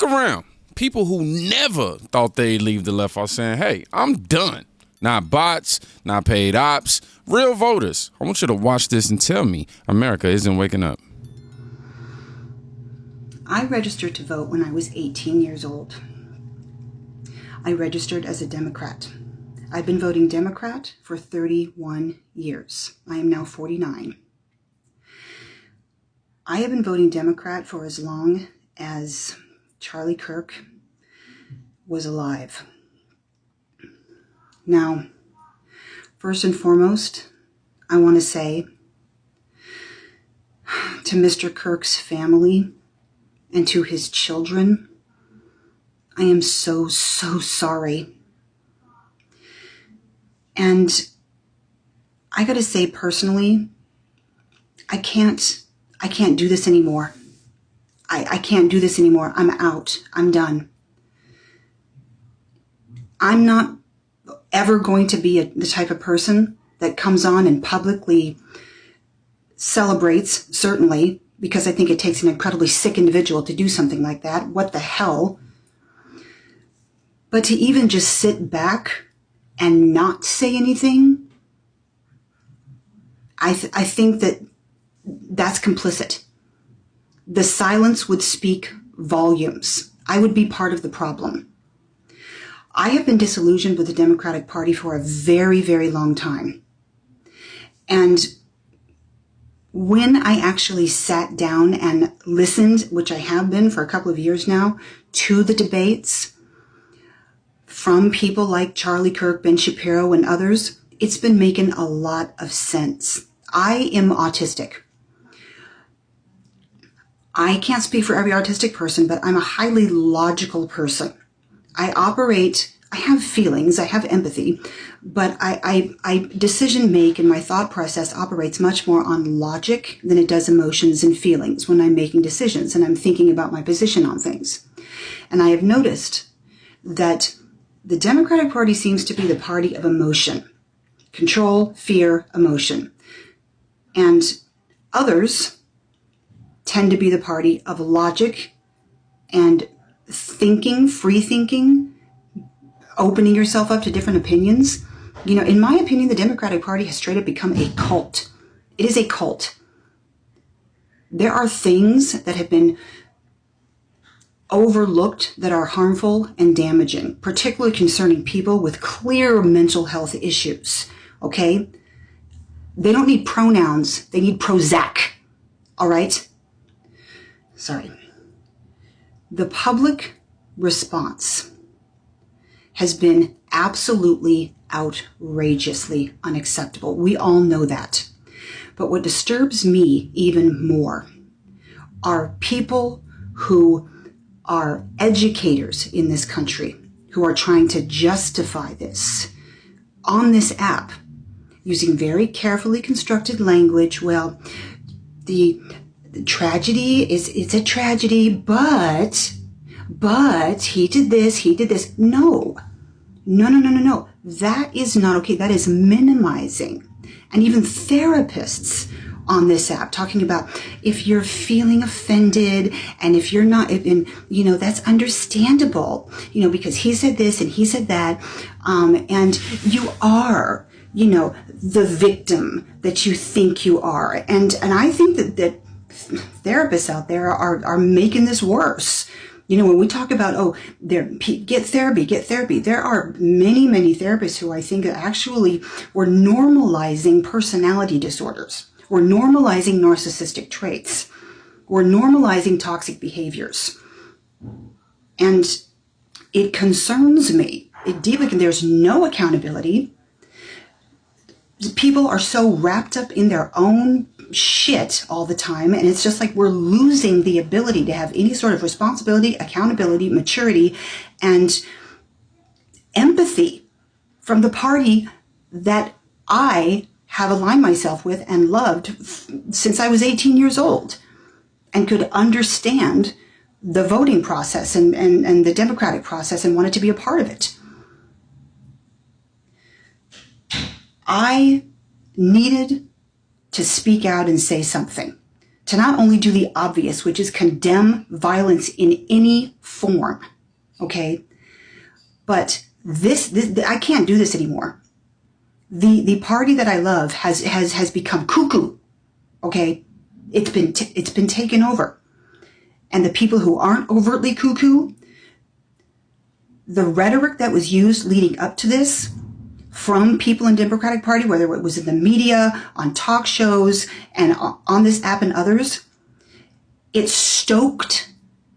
look around. People who never thought they'd leave the left are saying, hey, I'm done. Not bots, not paid ops, real voters. I want you to watch this and tell me America isn't waking up. I registered to vote when I was 18 years old. I registered as a Democrat. I've been voting Democrat for 31 years. I am now 49. I have been voting Democrat for as long as Charlie Kirk was alive. Now, first and foremost, I want to say to Mr. Kirk's family and to his children, I am so, so sorry. And I got to say personally, I can't do this anymore. I can't do this anymore. I'm out. I'm done. I'm not ever going to be the type of person that comes on and publicly celebrates, certainly, because I think it takes an incredibly sick individual to do something like that. What the hell? But to even just sit back and not say anything, I think that that's complicit. The silence would speak volumes. I would be part of the problem. I have been disillusioned with the Democratic Party for a very, very long time. And when I actually sat down and listened, which I have been for a couple of years now, to the debates from people like Charlie Kirk, Ben Shapiro, and others, it's been making a lot of sense. I am autistic. I can't speak for every autistic person, but I'm a highly logical person. I have feelings, I have empathy, but I decision make and my thought process operates much more on logic than it does emotions and feelings when I'm making decisions and I'm thinking about my position on things. And I have noticed that the Democratic Party seems to be the party of emotion, control, fear, emotion. And others tend to be the party of logic and thinking, free thinking, opening yourself up to different opinions. You know, in my opinion, the Democratic Party has straight up become a cult. It is a cult. There are things that have been overlooked that are harmful and damaging, particularly concerning people with clear mental health issues, okay? They don't need pronouns, they need Prozac, all right? Sorry. The public response has been absolutely outrageously unacceptable. We all know that. But what disturbs me even more are people who are educators in this country who are trying to justify this on this app using very carefully constructed language. Well, the tragedy it's a tragedy, but he did this. No. That is not okay. That is minimizing. And even therapists on this app talking about if you're feeling offended and if you're not, that's understandable, because he said this and he said that. And you are, the victim that you think you are. And I think that therapists out there are making this worse. When we talk about, get therapy, there are many, many therapists who I think actually were normalizing personality disorders. We're normalizing narcissistic traits. We're normalizing toxic behaviors. And it concerns me. There's no accountability. People are so wrapped up in their own shit all the time, and it's just like we're losing the ability to have any sort of responsibility, accountability, maturity, and empathy from the party that I have aligned myself with and loved since I was 18 years old and could understand the voting process and the democratic process and wanted to be a part of it. I needed to speak out and say something to not only do the obvious, which is condemn violence in any form, okay, but this I can't do this anymore. The party that I love has become cuckoo, okay? It's been taken over. And the people who aren't overtly cuckoo, the rhetoric that was used leading up to this from people in Democratic Party, whether it was in the media, on talk shows, and on this app and others, it stoked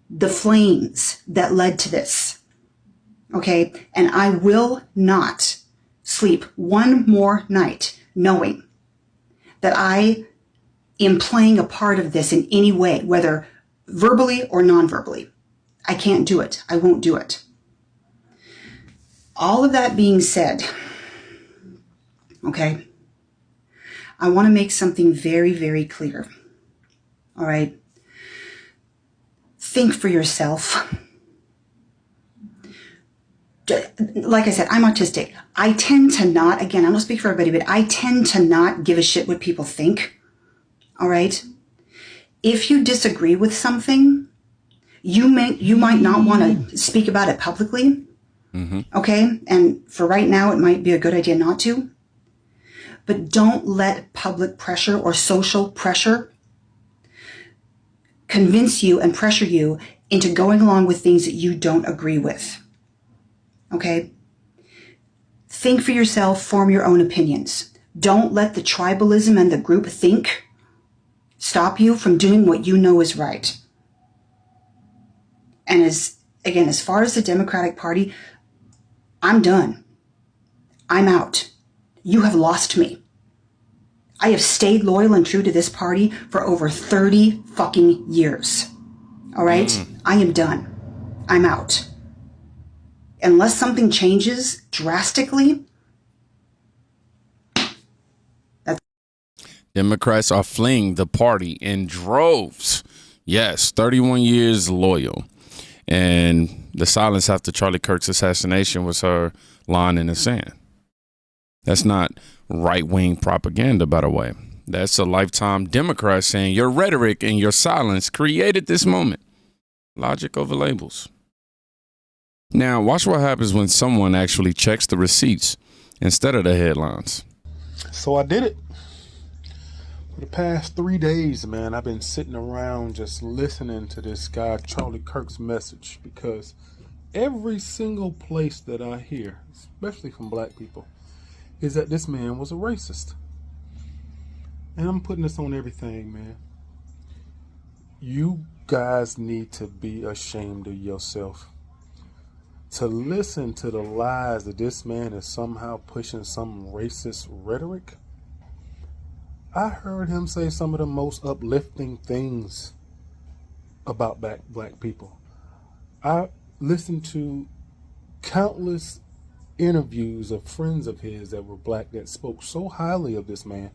the flames that led to this. Okay? And I will not sleep one more night knowing that I am playing a part of this in any way, whether verbally or non-verbally. I can't do it. I won't do it. All of that being said, okay, I want to make something very, very clear. All right? Think for yourself. Like I said, I'm autistic. I tend to not, again, I don't speak for everybody, but I tend to not give a shit what people think. All right? If you disagree with something, you might not want to speak about it publicly. Mm-hmm. Okay? And for right now, it might be a good idea not to. But don't let public pressure or social pressure convince you and pressure you into going along with things that you don't agree with. Okay? Think for yourself, form your own opinions. Don't let the tribalism and the group think stop you from doing what you know is right. And as far as the Democratic Party, I'm done. I'm out. You have lost me. I have stayed loyal and true to this party for over 30 fucking years. All right? I am done. I'm out. Unless something changes drastically, Democrats are fleeing the party in droves. Yes, 31 years loyal. And the silence after Charlie Kirk's assassination was her line in the sand. That's not right-wing propaganda, by the way. That's a lifetime Democrat saying your rhetoric and your silence created this moment. Logic over labels. Now, watch what happens when someone actually checks the receipts instead of the headlines. So I did it. For the past 3 days, man, I've been sitting around just listening to this guy, Charlie Kirk's message, because every single place that I hear, especially from black people, is that this man was a racist. And I'm putting this on everything, man. You guys need to be ashamed of yourself. To listen to the lies that this man is somehow pushing some racist rhetoric. I heard him say some of the most uplifting things about black people. I listened to countless interviews of friends of his that were black that spoke so highly of this man.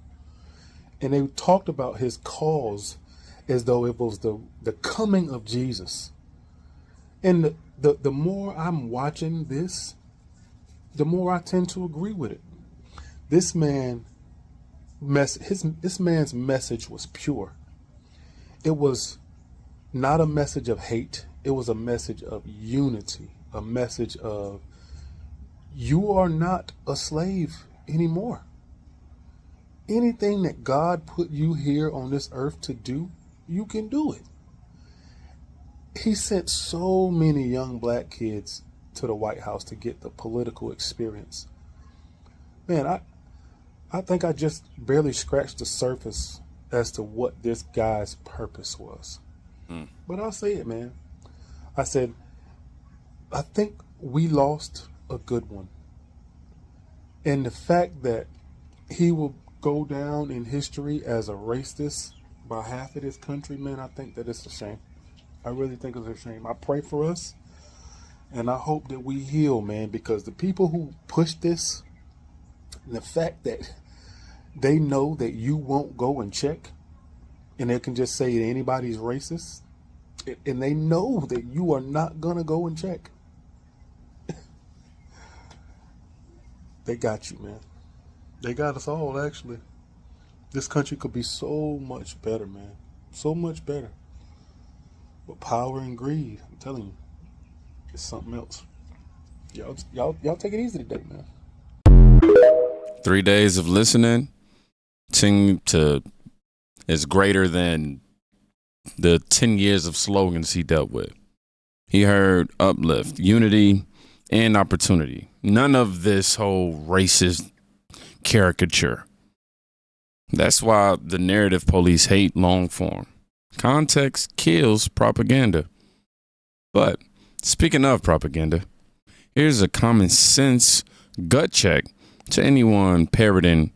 And they talked about his cause as though it was the coming of Jesus. And the more I'm watching this, the more I tend to agree with it. This man's message was pure. It was not a message of hate. It was a message of unity, a message of you are not a slave anymore. Anything that God put you here on this earth to do, you can do it. He sent so many young black kids to the White House to get the political experience. Man, I think I just barely scratched the surface as to what this guy's purpose was. But I'll say it, man. I said, I think we lost a good one. And the fact that he will go down in history as a racist by half of this country, man, I think that it's a shame. I really think it's a shame. I pray for us, and I hope that we heal, man, because the people who push this, and the fact that they know that you won't go and check, and they can just say that anybody's racist, and they know that you are not going to go and check. They got you, man. They got us all, actually. This country could be so much better, man. So much better. But power and greed, I'm telling you, it's something else. Y'all take it easy today, man. 3 days of listening seem to is greater than the 10 years of slogans he dealt with. He heard uplift, unity, and opportunity. None of this whole racist caricature. That's why the narrative police hate long form. Context kills propaganda. But speaking of propaganda, here's a common sense gut check to anyone parroting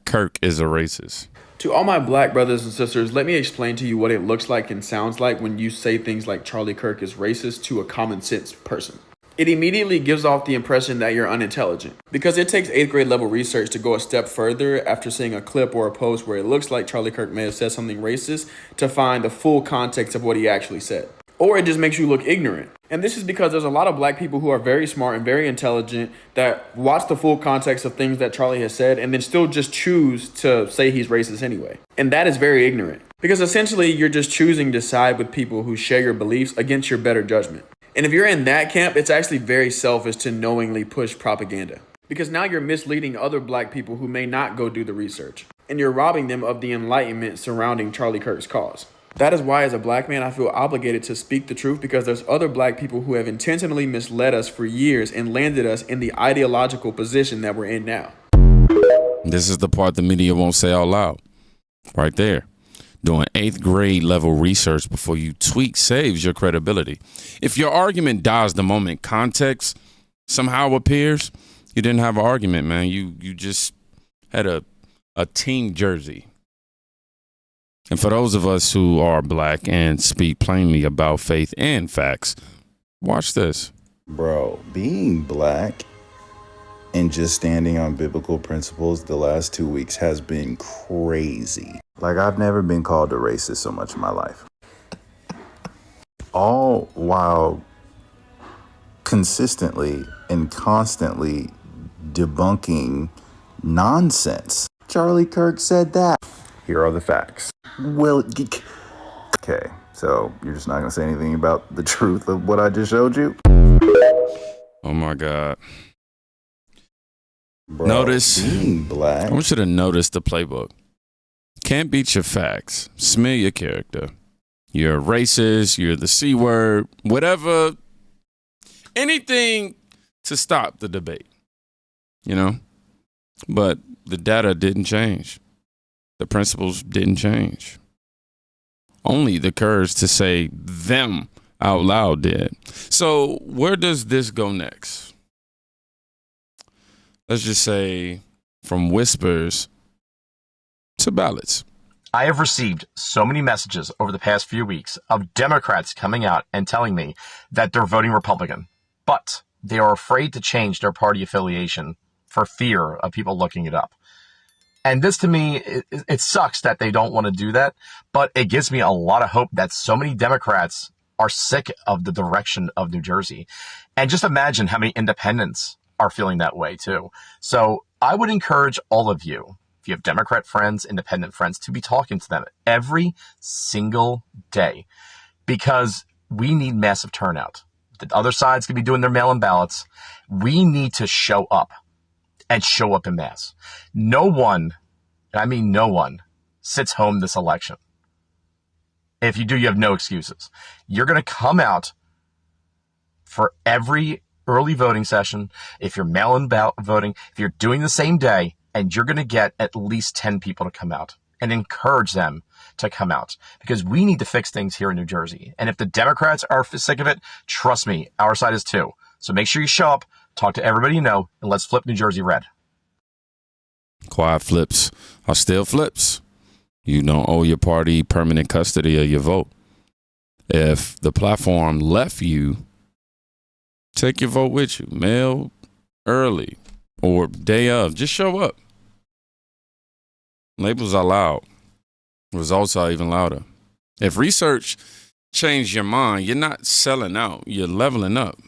Kirk is a racist. To all my black brothers and sisters, let me explain to you what it looks like and sounds like when you say things like Charlie Kirk is racist to a common sense person. It immediately gives off the impression that you're unintelligent, because it takes 8th grade level research to go a step further after seeing a clip or a post where it looks like Charlie Kirk may have said something racist to find the full context of what he actually said. Or it just makes you look ignorant. And this is because there's a lot of black people who are very smart and very intelligent that watch the full context of things that Charlie has said and then still just choose to say he's racist anyway. And that is very ignorant, because essentially you're just choosing to side with people who share your beliefs against your better judgment. And if you're in that camp, it's actually very selfish to knowingly push propaganda, because now you're misleading other black people who may not go do the research, and you're robbing them of the enlightenment surrounding Charlie Kirk's cause. That is why, as a black man, I feel obligated to speak the truth, because there's other black people who have intentionally misled us for years and landed us in the ideological position that we're in now. This is the part the media won't say out loud. Right there. Doing 8th grade level research before you tweet saves your credibility. If your argument dies the moment context somehow appears, you didn't have an argument, man. You just had a team jersey. And for those of us who are black and speak plainly about faith and facts, watch this. Bro, being black and just standing on biblical principles the last 2 weeks has been crazy. Like, I've never been called a racist so much in my life. All while consistently and constantly debunking nonsense. Charlie Kirk said that. Here are the facts. Well, okay, so you're just not going to say anything about the truth of what I just showed you? Oh, my God. Bro, notice, being black. I want you to notice the playbook. Can't beat your facts. Smear your character. You're a racist. You're the C word. Whatever. Anything to stop the debate. You know? But the data didn't change. The principles didn't change. Only the courage to say them out loud did. So where does this go next? Let's just say from whispers to ballots. I have received so many messages over the past few weeks of Democrats coming out and telling me that they're voting Republican, but they are afraid to change their party affiliation for fear of people looking it up. And this, to me, it sucks that they don't want to do that, but it gives me a lot of hope that so many Democrats are sick of the direction of New Jersey. And just imagine how many independents are feeling that way too. So I would encourage all of you, if you have Democrat friends, independent friends, to be talking to them every single day, because we need massive turnout. The other side's going to be doing their mail-in ballots. We need to show up and show up in mass. No one, and I mean no one, sits home this election. If you do, you have no excuses. You're going to come out for every early voting session, if you're mail-in voting, if you're doing the same day, and you're going to get at least 10 people to come out and encourage them to come out, because we need to fix things here in New Jersey. And if the Democrats are sick of it, trust me, our side is too. So make sure you show up, talk to everybody you know, and let's flip New Jersey red. Quiet flips are still flips. You don't owe your party permanent custody of your vote. If the platform left you, take your vote with you. Mail early or day of. Just show up. Labels are loud. Results are even louder. If research changed your mind, you're not selling out. You're leveling up.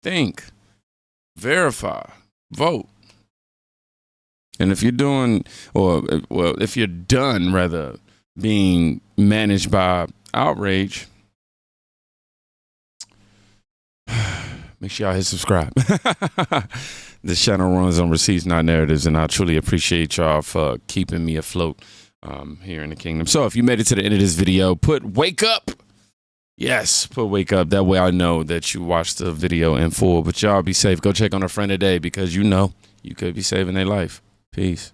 Think. Verify. Vote. And if you're doing, or well, if you're done rather being managed by outrage, make sure y'all hit subscribe. This channel runs on receipts, not narratives, and I truly appreciate y'all for keeping me afloat here in the kingdom. So if you made it to the end of this video, put wake up. Yes, put wake up. That way I know that you watched the video in full. But y'all be safe. Go check on a friend today because you know you could be saving their life. Peace.